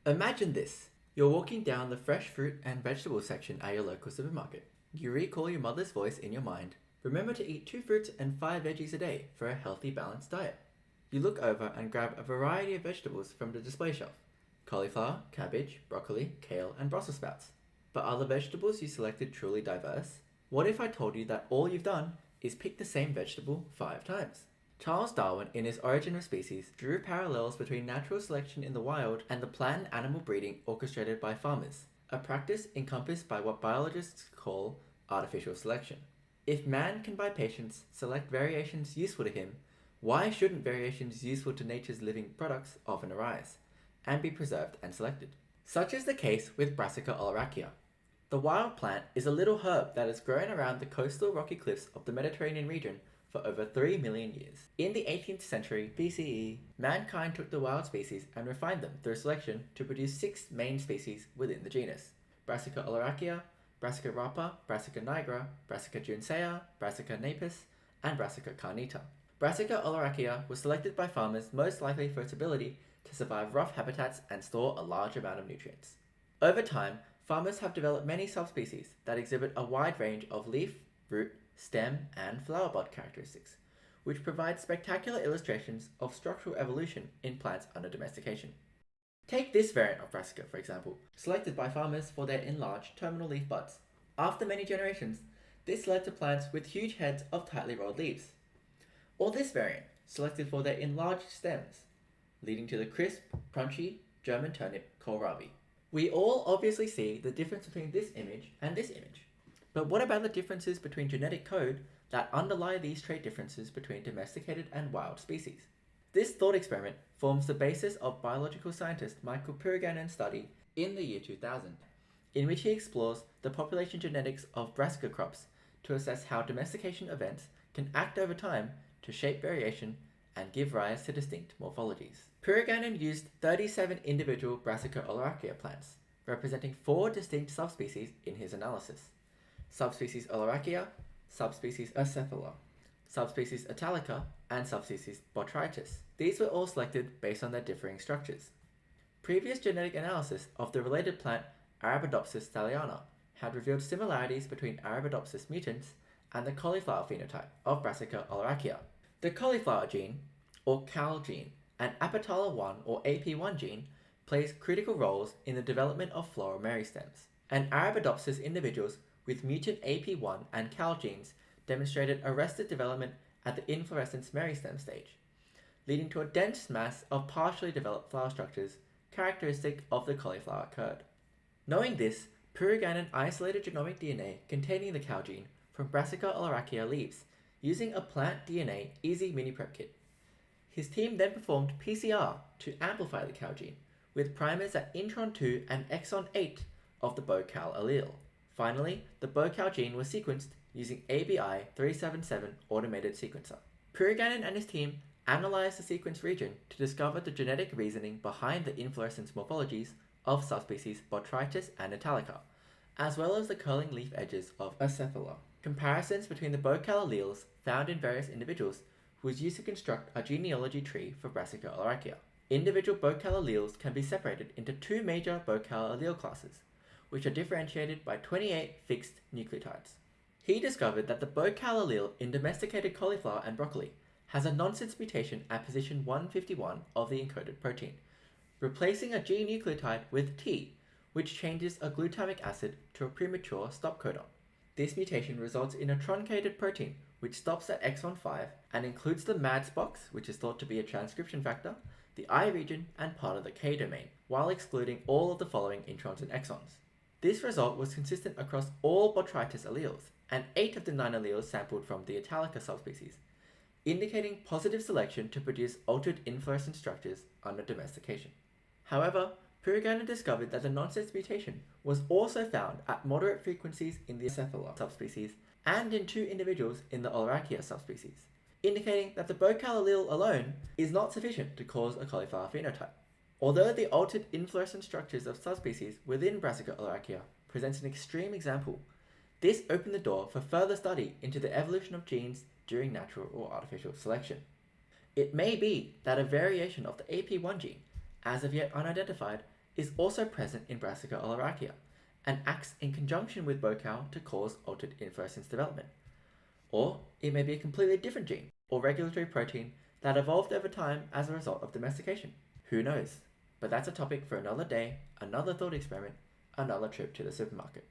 Imagine this. You're walking down the fresh fruit and vegetable section at your local supermarket. You recall your mother's voice in your mind. Remember to eat 2 fruits and 5 veggies a day for a healthy, balanced diet. You look over and grab a variety of vegetables from the display shelf. Cauliflower, cabbage, broccoli, kale, and Brussels sprouts. But are the vegetables you selected truly diverse? What if I told you that all you've done is pick the same vegetable 5 times? Charles Darwin, in his Origin of Species, drew parallels between natural selection in the wild and the plant and animal breeding orchestrated by farmers, a practice encompassed by what biologists call artificial selection. If man can by patience select variations useful to him, why shouldn't variations useful to nature's living products often arise, and be preserved and selected? Such is the case with Brassica oleracea. The wild plant is a little herb that has grown around the coastal rocky cliffs of the Mediterranean region for over 3 million years. In the 18th century BCE, mankind took the wild species and refined them through selection to produce 6 main species within the genus: Brassica oleracea, Brassica rapa, Brassica nigra, Brassica juncea, Brassica napus, and Brassica carnita. Brassica oleracea was selected by farmers most likely for its ability to survive rough habitats and store a large amount of nutrients. Over time, farmers have developed many subspecies that exhibit a wide range of leaf, root, stem, and flower bud characteristics, which provide spectacular illustrations of structural evolution in plants under domestication. Take this variant of Brassica, for example, selected by farmers for their enlarged terminal leaf buds. After many generations, this led to plants with huge heads of tightly rolled leaves. Or this variant, selected for their enlarged stems, leading to the crisp, crunchy German turnip kohlrabi. We all obviously see the difference between this image and this image. But what about the differences between genetic code that underlie these trait differences between domesticated and wild species? This thought experiment forms the basis of biological scientist Michael Purugganan's study in the year 2000, in which he explores the population genetics of brassica crops to assess how domestication events can act over time to shape variation and give rise to distinct morphologies. Purugganan used 37 individual Brassica oleracea plants, representing 4 distinct subspecies in his analysis: subspecies oleracea, subspecies acephala, subspecies italica, and subspecies botrytis. These were all selected based on their differing structures. Previous genetic analysis of the related plant Arabidopsis thaliana had revealed similarities between Arabidopsis mutans and the cauliflower phenotype of Brassica oleracea. The cauliflower gene, or CAL gene, and Apitala1 or AP1 gene plays critical roles in the development of floral meristems, and Arabidopsis individuals with mutant AP1 and CAL genes demonstrated arrested development at the inflorescence meristem stage, leading to a dense mass of partially developed flower structures characteristic of the cauliflower curd. Knowing this, Purugganan isolated genomic DNA containing the CAL gene from Brassica oleracea leaves using a plant DNA easy mini prep kit. His team then performed PCR to amplify the CAL gene with primers at intron 2 and exon 8 of the BoCal allele. Finally, the BoCal gene was sequenced using ABI 377 automated sequencer. Purugganan and his team analyzed the sequence region to discover the genetic reasoning behind the inflorescence morphologies of subspecies botrytis and italica, as well as the curling leaf edges of acephala. Comparisons between the BoCal alleles found in various individuals was used to construct a genealogy tree for Brassica oleracea. Individual BoCal alleles can be separated into 2 major BoCal allele classes, which are differentiated by 28 fixed nucleotides. He discovered that the BoCal allele in domesticated cauliflower and broccoli has a nonsense mutation at position 151 of the encoded protein, replacing a G nucleotide with T, which changes a glutamic acid to a premature stop codon. This mutation results in a truncated protein which stops at exon 5 and includes the MADS box, which is thought to be a transcription factor, the I region, and part of the K domain, while excluding all of the following introns and exons. This result was consistent across all botrytis alleles, and 8 of the 9 alleles sampled from the italica subspecies, indicating positive selection to produce altered inflorescence structures under domestication. However, Purugganan discovered that the nonsense mutation was also found at moderate frequencies in the acephala subspecies and in 2 individuals in the oleracea subspecies, indicating that the BoCal allele alone is not sufficient to cause a cauliflower phenotype. Although the altered inflorescence structures of subspecies within Brassica oleracea presents an extreme example, this opened the door for further study into the evolution of genes during natural or artificial selection. It may be that a variation of the AP1 gene, as of yet unidentified, is also present in Brassica oleracea and acts in conjunction with BoCal to cause altered inflorescence development. Or it may be a completely different gene or regulatory protein that evolved over time as a result of domestication. Who knows? But that's a topic for another day, another thought experiment, another trip to the supermarket.